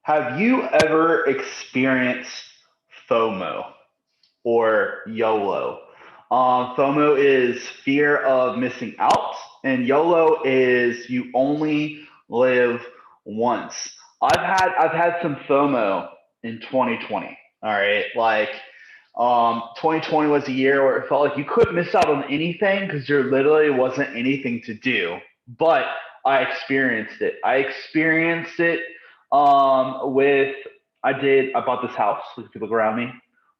Have you ever experienced FOMO or YOLO? FOMO is fear of missing out, and YOLO is you only live once. I've had some FOMO in 2020. All right, 2020 was a year where it felt like you couldn't miss out on anything because there literally wasn't anything to do. But I experienced it. With I bought this house. Look at people around me.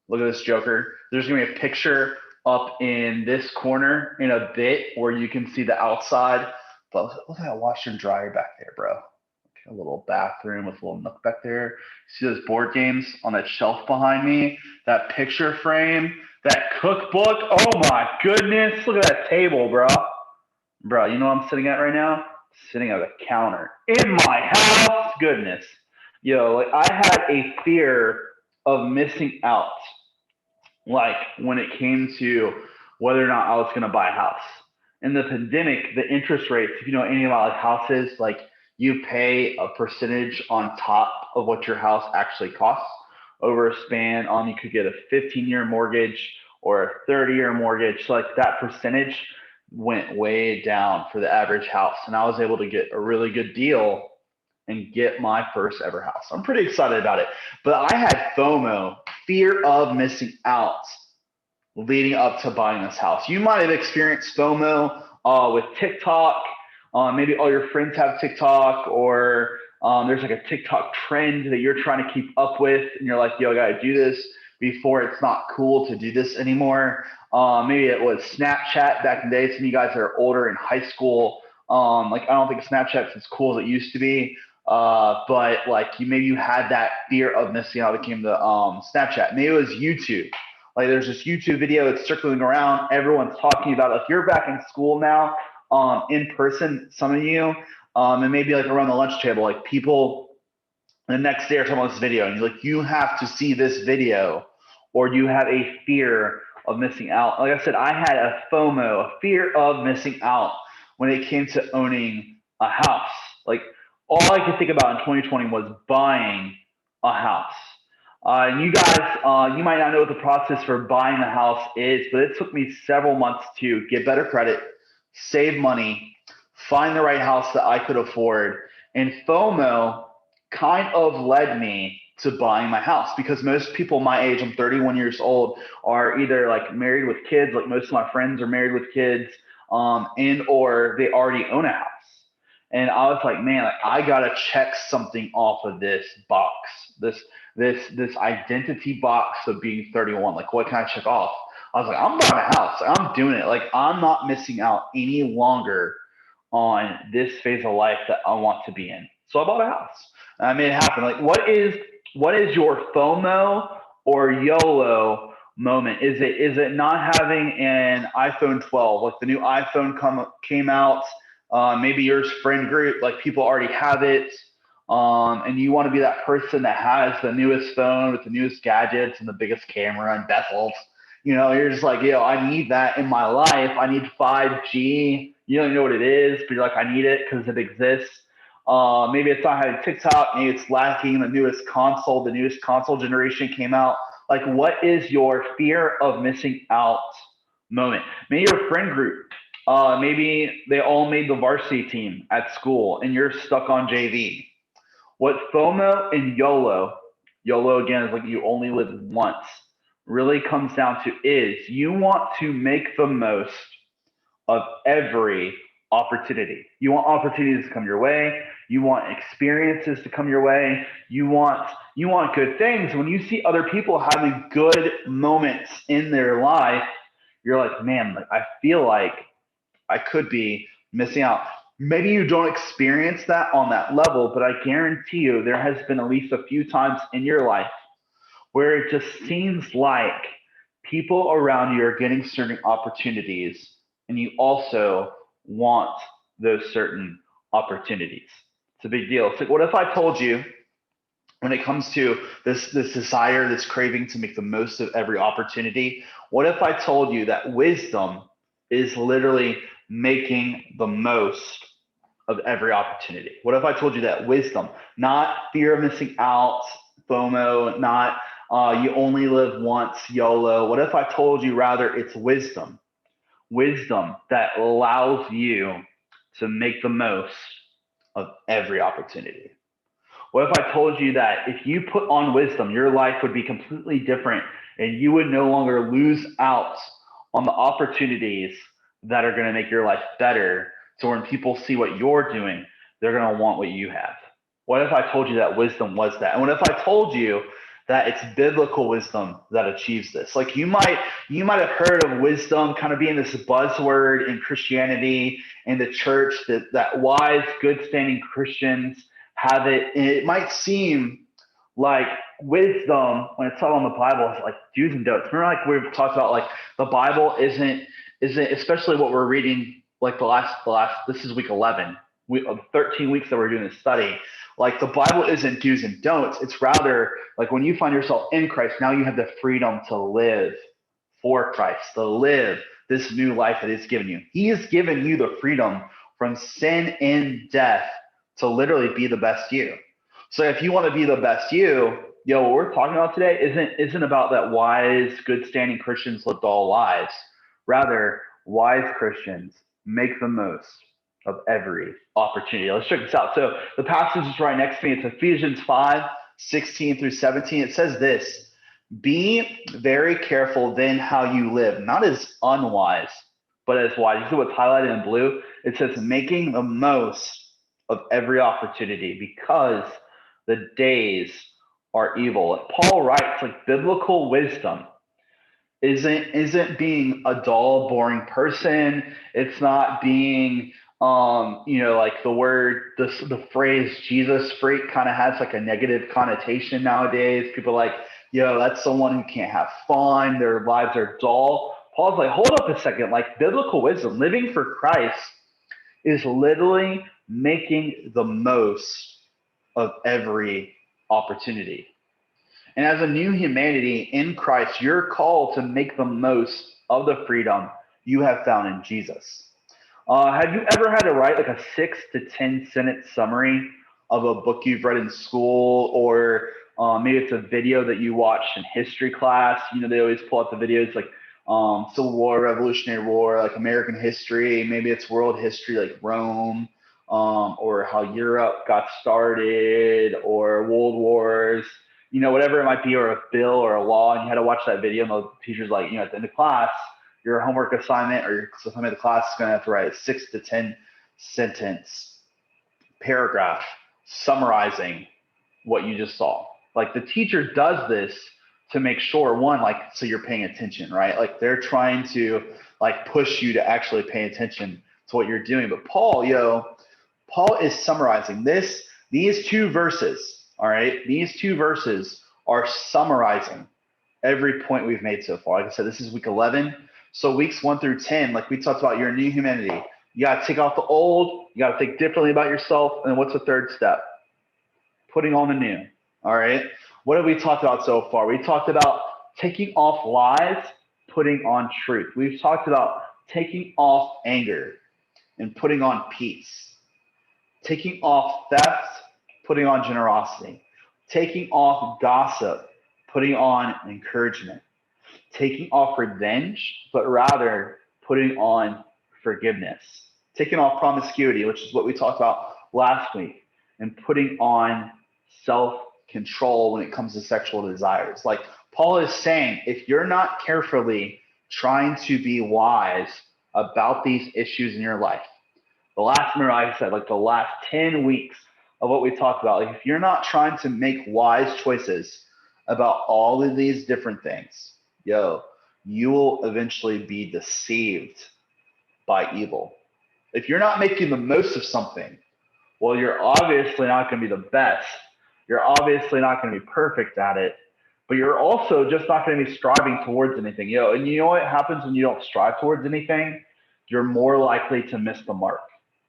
Look at this Joker. There's gonna be a picture up in this corner in a bit where you can see the outside. But look at that washer and dryer back there, bro. A little bathroom with a little nook back there. See those board games on that shelf behind me? That picture frame, that cookbook. Oh my goodness. Look at that table, bro. Bro, you know what I'm sitting at right now? Sitting at a counter in my house. Goodness. Like I had a fear of missing out, like when it came to whether or not I was going to buy a house. In the pandemic, the interest rates, if you know anything about like houses, like you pay a percentage on top of what your house actually costs over a span on you could get a 15-year mortgage or a 30-year mortgage. So like that percentage went way down for the average house. And I was able to get a really good deal and get my first ever house. I'm pretty excited about it. But I had FOMO, fear of missing out, leading up to buying this house. You might have experienced FOMO with TikTok. Maybe all your friends have TikTok, or there's like a TikTok trend that you're trying to keep up with, and you're like, yo, I got to do this before it's not cool to do this anymore. Maybe it was Snapchat back in the day. Some of you guys are older in high school. I don't think Snapchat's as cool as it used to be. But like maybe you had that fear of missing out. It came to Snapchat. Maybe it was YouTube. Like there's this YouTube video that's circling around. Everyone's talking about it. If you're back in school now, in person, some of you, and maybe like around the lunch table, like people the next day are talking about this video, and you're like, you have to see this video, or you have a fear of missing out. Like I said, I had a FOMO, a fear of missing out when it came to owning a house. Like all I could think about in 2020 was buying a house. And you guys, you might not know what the process for buying a house is, but it took me several months to get better credit, save money, find the right house that I could afford. And FOMO kind of led me to buying my house because most people my age, I'm 31 years old, are either like married with kids, like most of my friends are married with kids, and or they already own a house. And I was like, man, like, I gotta check something off of this box, this identity box of being 31. Like, what can I check off? I was like, I'm buying a house. I'm doing it. Like, I'm not missing out any longer on this phase of life that I want to be in. So I bought a house. And I made it happen. Like, what is your FOMO or YOLO moment? Is it not having an iPhone 12? Like the new iPhone came out. Maybe your friend group, like people already have it, and you want to be that person that has the newest phone with the newest gadgets and the biggest camera and bezels. You're just like, yo, I need that in my life. I need 5G. You don't know what it is, but you're like, I need it because it exists. Maybe it's not having TikTok. Maybe it's lacking the newest console. The newest console generation came out. Like, what is your fear of missing out moment? Maybe your friend group. Maybe they all made the varsity team at school and you're stuck on JV. What FOMO and YOLO again is like you only live once, really comes down to is you want to make the most of every opportunity. You want opportunities to come your way. You want experiences to come your way. You want good things. When you see other people having good moments in their life, you're like, man, like, I feel like I could be missing out. Maybe you don't experience that on that level, but I guarantee you there has been at least a few times in your life where it just seems like people around you are getting certain opportunities and you also want those certain opportunities. It's a big deal. It's like, what if I told you when it comes to this desire, this craving to make the most of every opportunity, what if I told you that wisdom is literally making the most of every opportunity? What if I told you that wisdom, not fear of missing out, FOMO, not you only live once, YOLO? What if I told you rather it's wisdom? Wisdom that allows you to make the most of every opportunity. What if I told you that if you put on wisdom, your life would be completely different and you would no longer lose out on the opportunities that are going to make your life better? So when people see what you're doing, they're going to want what you have. What if I told you that wisdom was that? And what if I told you that it's biblical wisdom that achieves this? Like you might have heard of wisdom kind of being this buzzword in Christianity and the church, that wise, good standing Christians have it. And it might seem like wisdom, when it's all in the Bible, is like do's and don'ts. Remember, like we've talked about, like the Bible isn't especially what we're reading, like the last this is week 11 of 13 weeks that we're doing this study. Like the Bible isn't do's and don'ts. It's rather like when you find yourself in Christ, now you have the freedom to live for Christ, to live this new life that He's given you. He has given you the freedom from sin and death to literally be the best you. So if you want to be the best you, what we're talking about today isn't about that wise, good standing Christians lived all lives. Rather, wise Christians make the most of every opportunity. Let's check this out. So the passage is right next to me. It's Ephesians 5:16 through 17. It says this: be very careful then how you live, not as unwise, but as wise. You see what's highlighted in blue? It says making the most of every opportunity because the days are evil. And Paul writes, like, biblical wisdom isn't being a dull, boring person. It's not being like the phrase Jesus freak kind of has like a negative connotation nowadays. People are like, that's someone who can't have fun, their lives are dull. Paul's like, hold up a second, like biblical wisdom, living for Christ is literally making the most of every opportunity. And as a new humanity in Christ, you're called to make the most of the freedom you have found in Jesus. Have you ever had to write like a 6 to 10 sentence summary of a book you've read in school, or maybe it's a video that you watched in history class? They always pull out the videos like Civil War, Revolutionary War, like American history. Maybe it's world history, like Rome, or how Europe got started, or World Wars. Whatever it might be, or a bill or a law, and you had to watch that video, and the teacher's like, at the end of class, your homework assignment or your assignment of the class is going to have to write a 6 to 10 sentence paragraph summarizing what you just saw. Like the teacher does this to make sure, one, like, so you're paying attention, right? Like they're trying to like push you to actually pay attention to what you're doing. But Paul is summarizing these two verses. All right. These two verses are summarizing every point we've made so far. Like I said, this is week 11. So weeks 1 through 10, like we talked about, your new humanity. You got to take off the old. You got to think differently about yourself. And then what's the third step? Putting on the new. All right. What have we talked about so far? We talked about taking off lies, putting on truth. We've talked about taking off anger and putting on peace. Taking off theft, putting on generosity. Taking off gossip, putting on encouragement. Taking off revenge, but rather putting on forgiveness. Taking off promiscuity, which is what we talked about last week, and putting on self-control when it comes to sexual desires. Like Paul is saying, if you're not carefully trying to be wise about these issues in your life, remember I said, like the last 10 weeks of what we talked about, like if you're not trying to make wise choices about all of these different things, you will eventually be deceived by evil. If you're not making the most of something, well, you're obviously not going to be the best. You're obviously not going to be perfect at it, but you're also just not going to be striving towards anything. And you know what happens when you don't strive towards anything? You're more likely to miss the mark.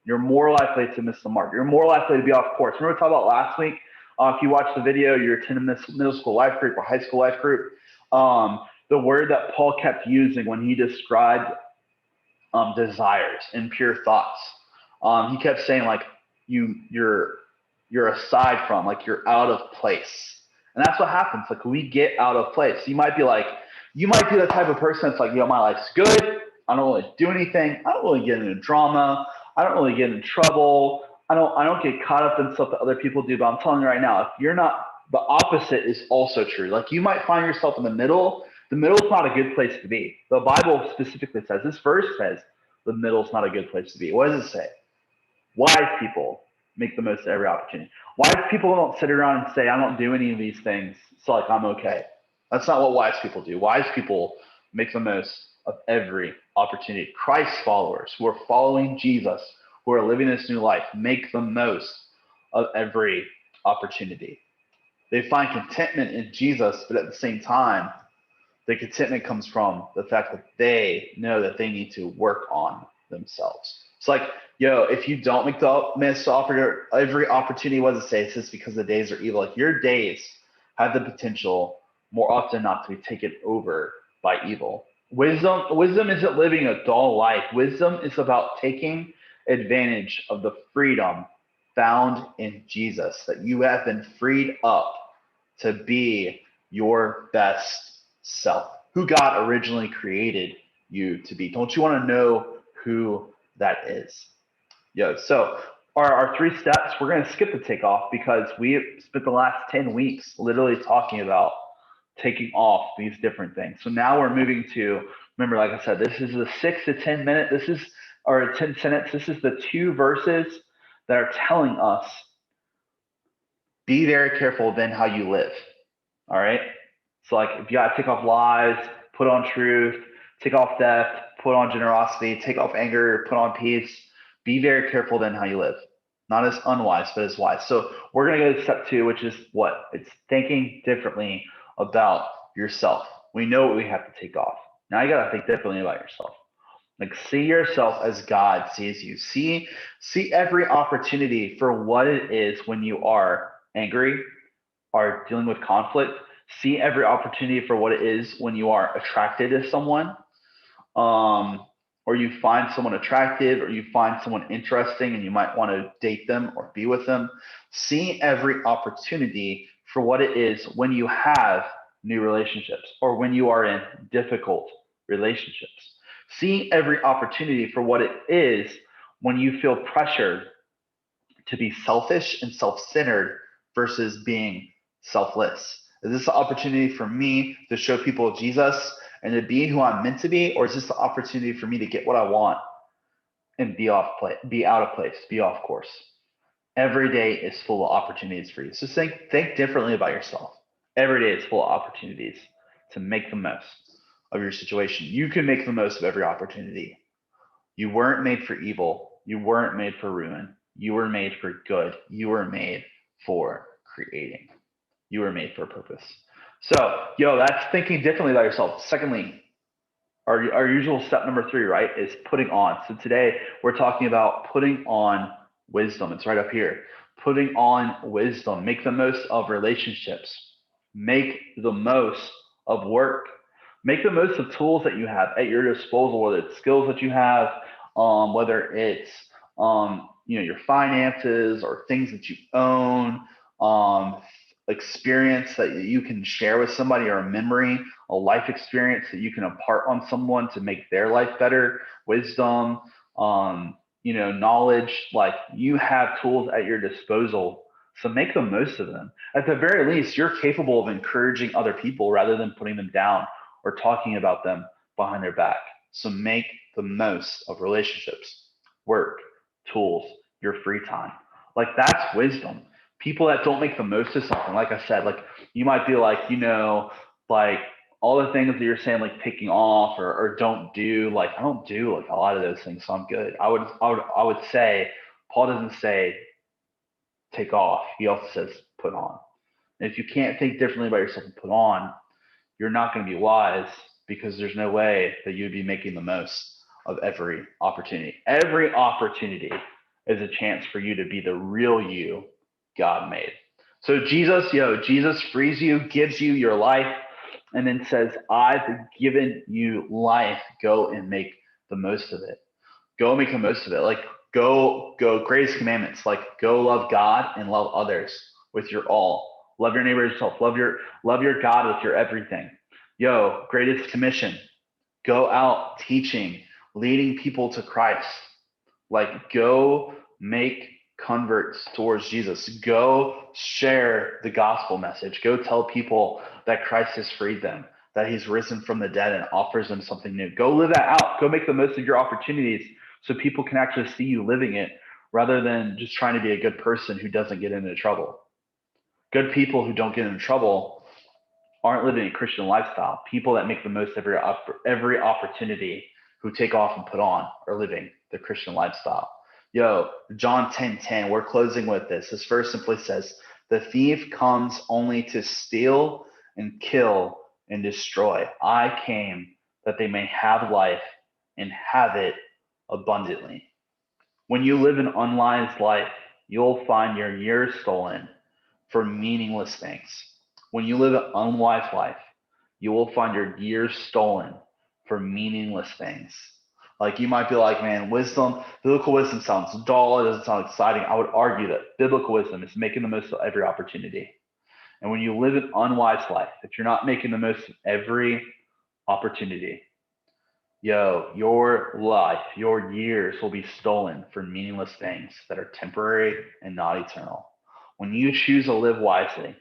You're more likely to miss the mark. You're more likely to be off course. Remember we talked about last week? If you watched the video, you're attending this middle school life group or high school life group. The word that Paul kept using when he described desires and pure thoughts, he kept saying like you're aside from, like you're out of place. And that's what happens. Like we get out of place. You might be the type of person that's like, my life's good. I don't really do anything. I don't really get into drama. I don't really get in trouble. I don't get caught up in stuff that other people do. But I'm telling you right now, if you're not, the opposite is also true. Like you might find yourself in the middle. The middle is not a good place to be. The Bible specifically says, this verse says, the middle is not a good place to be. What does it say? Wise people make the most of every opportunity. Wise people don't sit around and say, I don't do any of these things, so like I'm okay. That's not what wise people do. Wise people make the most of every opportunity. Christ followers who are following Jesus, who are living this new life, make the most of every opportunity. They find contentment in Jesus, but at the same time, the contentment comes from the fact that they know that they need to work on themselves. It's like, if you don't miss every opportunity, what does it say? It's just because the days are evil. Like your days have the potential more often not to be taken over by evil. Wisdom isn't living a dull life. Wisdom is about taking advantage of the freedom found in Jesus, that you have been freed up to be your best self, who God originally created you to be. Don't you want to know who that is? So our 3 steps, we're going to skip the takeoff because we spent the last 10 weeks literally talking about taking off these different things. So now we're moving to, remember, like I said, this is the 6 to 10 minute, 10 sentence. This is the 2 verses that are telling us, be very careful then how you live. All right. So like if you got to take off lies, put on truth, take off theft, put on generosity, take off anger, put on peace. Be very careful then how you live. Not as unwise, but as wise. So we're going to go to step 2, which is what? It's thinking differently about yourself. We know what we have to take off. Now you got to think differently about yourself. Like see yourself as God sees you. See every opportunity for what it is when you are angry, are dealing with conflict. See every opportunity for what it is when you are attracted to someone, or you find someone attractive, or you find someone interesting and you might want to date them or be with them. See every opportunity for what it is when you have new relationships or when you are in difficult relationships. See every opportunity for what it is when you feel pressured to be selfish and self-centered versus being selfless. Is this an opportunity for me to show people Jesus and to be who I'm meant to be, or is this the opportunity for me to get what I want and be out of place, be off course? Every day is full of opportunities for you. So think differently about yourself. Every day is full of opportunities to make the most of your situation. You can make the most of every opportunity. You weren't made for evil. You weren't made for ruin. You were made for good. You were made for creating. You were made for a purpose. So, that's thinking differently about yourself. Secondly, our usual step number 3, right, is putting on. So today we're talking about putting on wisdom. It's right up here. Putting on wisdom. Make the most of relationships. Make the most of work. Make the most of tools that you have at your disposal, whether it's skills that you have, whether it's your finances or things that you own, experience that you can share with somebody, or a memory, a life experience that you can impart on someone to make their life better, wisdom, knowledge. Like you have tools at your disposal, so make the most of them. At the very least, you're capable of encouraging other people rather than putting them down or talking about them behind their back. So make the most of relationships, work, tools, your free time. Like that's wisdom. People that don't make the most of something, like I said, like you might be like, like all the things that you're saying, like picking off or don't do, like I don't do like a lot of those things, so I'm good. I would say Paul doesn't say take off. He also says put on. And if you can't think differently about yourself and put on, you're not going to be wise, because there's no way that you'd be making the most of every opportunity. Every opportunity is a chance for you to be the real you God made. So Jesus frees you, gives you your life, and then says, I've given you life. Go and make the most of it. Go make the most of it. Like greatest commandments, like go love God and love others with your all. Love your neighbor as yourself. Love your God with your everything. Greatest commission. Go out teaching, leading people to Christ. Like go make converts towards Jesus. Go share the gospel message. Go tell people that Christ has freed them, that he's risen from the dead and offers them something new. Go live that out. Go make the most of your opportunities so people can actually see you living it rather than just trying to be a good person who doesn't get into trouble. Good people who don't get into trouble aren't living a Christian lifestyle. People that make the most of every opportunity, who take off and put on, are living the Christian lifestyle. John 10:10, we're closing with this. This verse simply says, the thief comes only to steal and kill and destroy. I came that they may have life and have it abundantly. When you live an unwise life, you'll find your years stolen for meaningless things. When you live an unwise life, you will find your years stolen for meaningless things. Like you might be like, man, biblical wisdom sounds dull. It doesn't sound exciting. I would argue that biblical wisdom is making the most of every opportunity. And when you live an unwise life, if you're not making the most of every opportunity, your life, your years will be stolen for meaningless things that are temporary and not eternal. When you choose to live wisely,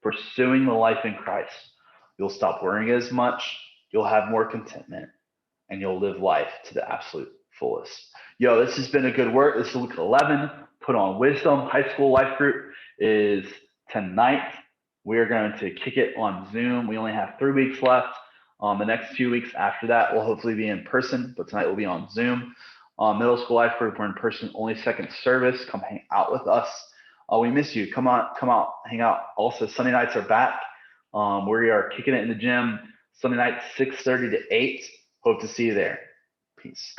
pursuing the life in Christ, you'll stop worrying as much, you'll have more contentment, and you'll live life to the absolute fullest. This has been a good work. This is Luke 11, put on wisdom. High school life group is tonight. We are going to kick it on Zoom. We only have 3 weeks left. The next 2 weeks after that will hopefully be in person, but tonight will be on Zoom. Middle school life group, we're in person, only second service. Come hang out with us. We miss you. Come out, hang out. Also, Sunday nights are back. We are kicking it in the gym. Sunday night, 6:30 to 8. Hope to see you there. Peace.